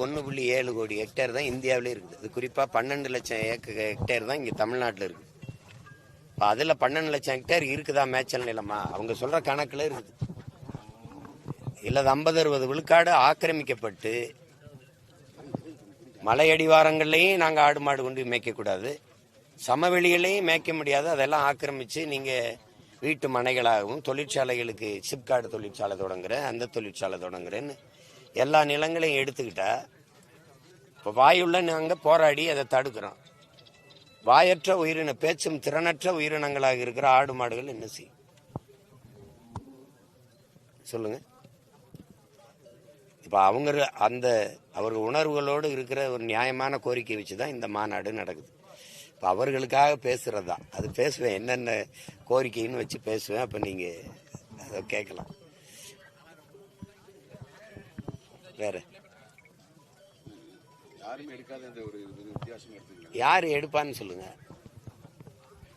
1.7 கோடி ஹெக்டேர் தான் இந்தியாவிலே இருக்குது. அது குறிப்பாக 12 லட்சம் ஹெக்டேர் தான் இங்கே தமிழ்நாட்டில் இருக்குது. இப்போ அதில் 12 லட்சம் ஹெக்டேர் இருக்குதா மேய்ச்சல் நிலமா? அவங்க சொல்கிற கணக்கில் இருக்குது. இல்லை 50-60 விழுக்காடு ஆக்கிரமிக்கப்பட்டு மலையடிவாரங்கள்லையும் நாங்கள் ஆடு மாடு கொண்டு மேய்க்கக்கூடாது, சமவெளிகளையும் மேய்க்க முடியாது. அதெல்லாம் ஆக்கிரமித்து நீங்கள் வீட்டு மனைகளாகவும் தொழிற்சாலைகளுக்கு சிப்காடு தொழிற்சாலை தொடங்குறேன், அந்த தொழிற்சாலை தொடங்குறேன்னு எல்லா நிலங்களையும் எடுத்துக்கிட்டா இப்போ வாயுள்ள நாங்கள் போராடி அதை தடுக்கிறோம். வாயற்ற உயிரின பேச்சும் திறனற்ற உயிரினங்களாக இருக்கிற ஆடு மாடுகள் என்ன செய்யும் சொல்லுங்க? இப்போ அவர்கள் உணர்வுகளோடு இருக்கிற ஒரு நியாயமான கோரிக்கை வச்சு தான் இந்த மாநாடு நடக்குது. இப்போ அவர்களுக்காக பேசுறது தான். அது பேசுவேன், என்னென்ன கோரிக்கைன்னு வச்சு பேசுவேன். அப்போ நீங்கள் அதை கேட்கலாம். வேற யார் எடுப்பான்னு சொல்லுங்க.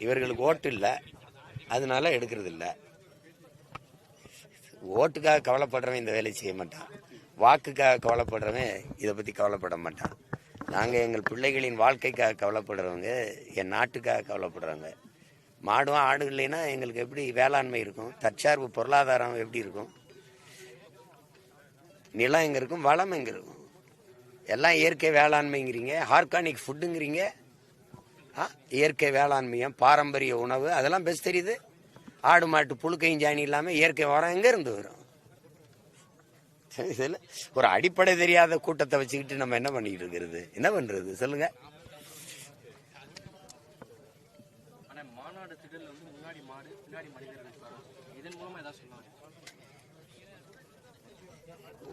இவர்களுக்கு ஓட்டு இல்லை, அதனால எடுக்கிறது இல்லை. ஓட்டுக்காக கவலைப்படுறவன் இந்த வேலையை செய்ய மாட்டான், வாக்குக்காக கவலைப்படுறவன் இதை பற்றி கவலைப்பட மாட்டான். நாங்கள் எங்கள் பிள்ளைகளின் வாழ்க்கைக்காக கவலைப்படுறவங்க, என் நாட்டுக்காக கவலைப்படுறவங்க. மாடும் ஆடு இல்லைன்னா எங்களுக்கு எப்படி வேளாண்மை இருக்கும்? தற்சார்பு பொருளாதாரம் எப்படி இருக்கும்? நிலம் எங்கே இருக்கும்? வளம் எங்கே இருக்கும்? எல்லாம் இயற்கை வேளாண்மைங்கிறீங்க, ஆர்கானிக் ஃபுட்டுங்கிறீங்க. இயற்கை வேளாண்மையும் பாரம்பரிய உணவு அதெல்லாம் பெஸ்ட் தெரியுது. ஆடு மாட்டு புழுக்கையும் ஜானி இல்லாமல் இயற்கை உரம் எங்கே இருந்து வரும்? இதில் ஒரு அடிப்படை தெரியாத கூட்டத்தை வச்சுக்கிட்டு நம்ம என்ன பண்ணிட்டு இருக்கிறது? என்ன பண்றது சொல்லுங்க?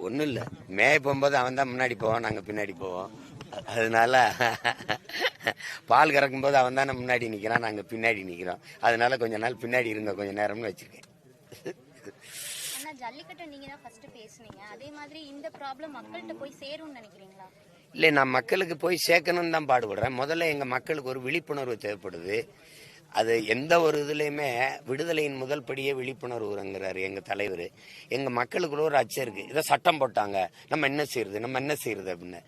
ஒன்றும் இல்லை, மேய போகும்போது அவன் தான் முன்னாடி போவான், நாங்கள் பின்னாடி போவோம். அதனால பால் கறக்கும்போது அவன் தானே முன்னாடி நிற்கிறான், நாங்கள் பின்னாடி நிற்கிறோம். அதனால கொஞ்ச நாள் பின்னாடி இருங்க, கொஞ்சம் நேரம்னு வச்சிருக்கேன். ஜல்லிக்கட்டு நீங்க தான் ஃபர்ஸ்ட் பேசுனீங்க, அதே மாதிரி இந்த ப்ராப்ளம் மக்கள்கிட்ட போய் சேரும்னு நினைக்கிறீங்களா? இல்லை, நான் மக்களுக்கு போய் சேர்க்கணும்னு தான் பாடுபடுறேன். முதல்ல எங்கள் மக்களுக்கு ஒரு விழிப்புணர்வு தேவைப்படுது. அது எந்த ஒரு இதுலேயுமே விடுதலையின் முதல் படியே விழிப்புணர்வுங்கிறாரு எங்கள் தலைவர். எங்கள் மக்களுக்குள்ள ஒரு அச்சம் இருக்குது. இதை சட்டம் போட்டாங்க, நம்ம என்ன செய்யறது அப்படின்னு.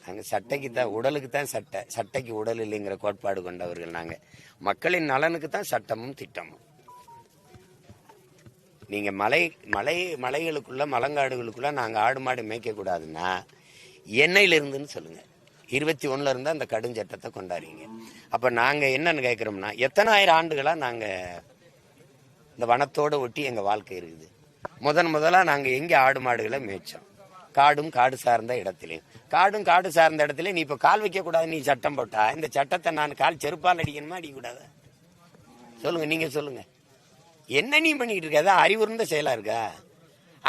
நாங்கள் சட்டைக்கு தான், உடலுக்கு தான் சட்டை, சட்டைக்கு உடல் இல்லைங்கிற கோட்பாடு கொண்டவர்கள் நாங்கள். மக்களின் நலனுக்கு தான் சட்டமும் திட்டமும். நீங்கள் மலைகளுக்குள்ள மலங்காடுகளுக்குள்ள நாங்கள் ஆடு மாடு மேய்க்கக்கூடாதுன்னா என்னையிலிருந்துன்னு சொல்லுங்கள். 21 இருந்தால் அந்த கடுஞ்சட்டத்தை கொண்டாடுறீங்க. அப்போ நாங்கள் என்னன்னு கேட்குறோம்னா, எத்தனை ஆயிரம் ஆண்டுகளாக நாங்கள் இந்த வனத்தோடு ஒட்டி எங்கள் வாழ்க்கை இருக்குது. முதலாக நாங்கள் எங்கே ஆடு மாடுகளை மேய்ச்சோம்? காடு சார்ந்த இடத்துலையும். காடு சார்ந்த இடத்துல நீ இப்போ கால் வைக்கக்கூடாது நீ சட்டம் போட்டா, இந்த சட்டத்தை நான் கால் செருப்பால் அடிக்கணுமா அடிக்கக்கூடாது சொல்லுங்கள்? நீங்கள் சொல்லுங்கள், என்ன நீ பண்ணிக்கிட்டு இருக்க? அதான் அறிவுறுந்த செயலாக இருக்கா?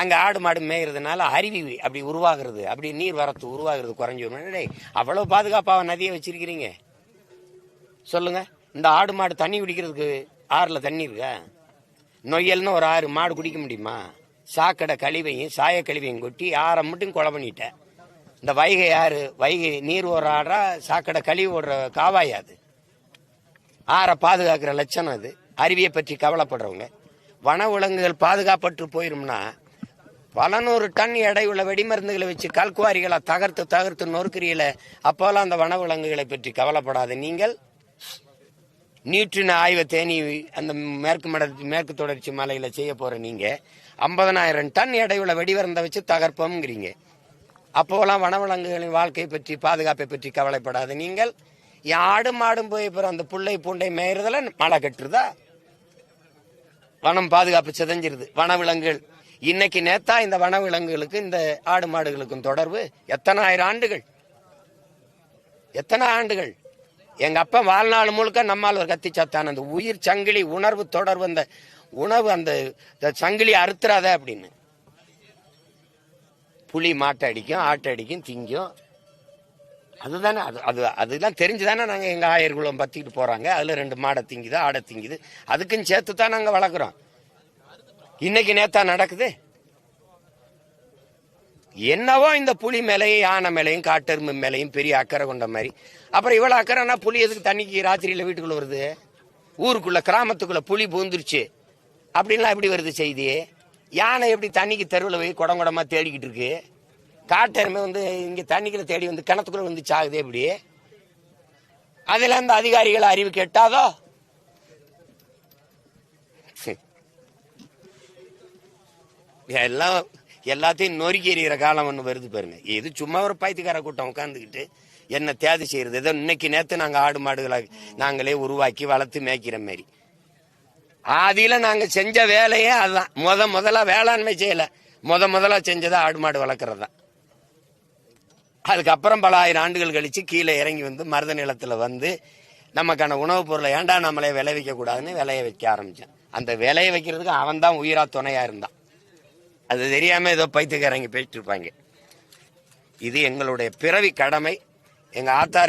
அங்கே ஆடு மாடு மேய்கிறதுனால அருவி அப்படி உருவாகிறது, அப்படி நீர் வரத்து உருவாகிறது குறைஞ்சி வரும். அவ்வளோ பாதுகாப்பாக நதியை வச்சிருக்கிறீங்க சொல்லுங்க? இந்த ஆடு மாடு தண்ணி குடிக்கிறதுக்கு ஆறில் தண்ணி இருக்கா? நொய்யல்னு ஒரு ஆறு மாடு குடிக்க முடியுமா? சாக்கடை கழிவையும் சாய கழிவையும் கொட்டி ஆறை மட்டும் கொலை பண்ணிட்டேன். இந்த வைகை நீர் ஓடுற ஆடுறா, சாக்கடை கழிவு ஓடுற காவாயாது. ஆறை பாதுகாக்கிற லட்சணம் அது. அருவியை பற்றி கவலைப்படுறவங்க. வன விலங்குகள் பாதுகாப்பற்று போயிரும்னா பல 100 டன் எடையுள்ள வெடிமருந்துகளை வச்சு கல்குவாரிகளை தகர்த்து நொறுக்கிறீங்கள. அப்போலாம் அந்த வன விலங்குகளை பற்றி கவலைப்படாத நீங்கள். நியூட்ரின் ஆய்வை தேனி அந்த மேற்கு தொடர்ச்சி மலையில செய்ய போற நீங்க 50,000 டன் எடையுள்ள வெடிமருந்தை வச்சு தகர்ப்போம்ங்கிறீங்க. அப்போலாம் வனவிலங்குகளின் வாழ்க்கை பற்றி பாதுகாப்பை பற்றி கவலைப்படாத நீங்கள். ஆடு மாடும் போய் அந்த புள்ளை பூண்டை மேயறதுல மழை கட்டுறதா? வனம் பாதுகாப்பு சிதைஞ்சிருது. வனவிலங்குகள் இன்னைக்கு நேத்தா இந்த வனவிலங்குகளுக்கு இந்த ஆடு மாடுகளுக்கும் தொடர்பு எத்தனை ஆண்டுகள்? எங்க அப்பா வாழ்நாள் முழுக்க நம்மால் ஒரு கத்தி சத்தான். அந்த உயிர் சங்கிலி உணர்வு தொடர்பு, அந்த உணவு, அந்த சங்கிலி அறுத்துறாத அப்படின்னு. புலி மாட்டை அடிக்கும், ஆட்டை அடிக்கும், திங்கும். அதுதானே அதெல்லாம் தெரிஞ்சுதானே நாங்கள் எங்கள் ஆயர்களும் பற்றிக்கிட்டு போகிறாங்க. அதில் 2 மாடை திங்குது, ஆடை திங்குது. அதுக்குன்னு சேர்த்து தான் நாங்கள் வளர்க்குறோம். இன்னைக்கு நேத்தா நடக்குது. என்னவோ இந்த புலி மேலையும் யானை மேலையும் காட்டெரும்பு மேலையும் பெரிய அக்கறை கொண்ட மாதிரி. அப்புறம் இவ்வளோ அக்கறைனா புலி எதுக்கு தண்ணிக்கு ராத்திரியில் வீட்டுக்குள்ளே வருது? ஊருக்குள்ளே கிராமத்துக்குள்ளே புலி பூந்துருச்சு அப்படின்லாம் எப்படி வருது செய்தி? யானை எப்படி தண்ணிக்கு தெருவில் போய் குடமாக தேடிக்கிட்டு இருக்கு? காட்டெருமை வந்து இங்க தண்ணிக்குள்ள தேடி வந்து கிணத்துக்குள்ள வந்து சாகுதே இப்படி. அதுல அந்த அதிகாரிகள் அறிவு கேட்டாதோ? எல்லாம் எல்லாத்தையும் நொறுக்கி எறிகிற காலம் ஒன்று வருது பாருங்க. இது சும்மா ஒரு பைத்தியக்கார கூட்டம் உட்காந்துக்கிட்டு என்ன தேதி செய்யறது? ஏதோ இன்னைக்கு நேற்று நாங்கள் ஆடு மாடுகளை நாங்களே உருவாக்கி வளர்த்து மேய்க்கிற மாதிரி. ஆதியில நாங்க செஞ்ச வேலையே அதுதான். முதல்ல வேளாண்மை செய்யல, முதல்ல செஞ்சதா ஆடு மாடு வளர்க்கறது தான். அதுக்கப்புறம் பல ஆயிரம் ஆண்டுகள் கழிச்சு கீழே இறங்கி வந்து மருத நிலத்துல வந்து நமக்கான உணவுப் பொருளை ஏண்டா நம்மளே விளைவிக்க கூடாதுன்னு விளைய வைக்க ஆரம்பிச்சான். அந்த விளைய வைக்கிறதுக்கு அவன் தான் உயிரா துணையா இருந்தான். அது தெரியாம ஏதோ பைத்தியக்காரங்க போயிட்டு இருப்பாங்க. இது எங்களுடைய பிறவி கடமை. எங்க ஆத்தா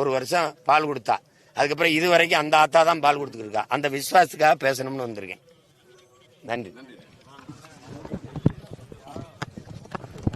ஒரு வருஷம் பால் கொடுத்தா, அதுக்கப்புறம் இது வரைக்கும் அந்த ஆத்தா தான் பால் கொடுத்துருக்கா. அந்த விசுவாசத்துக்காக பேசணும்னு வந்திருக்கேன். நன்றி.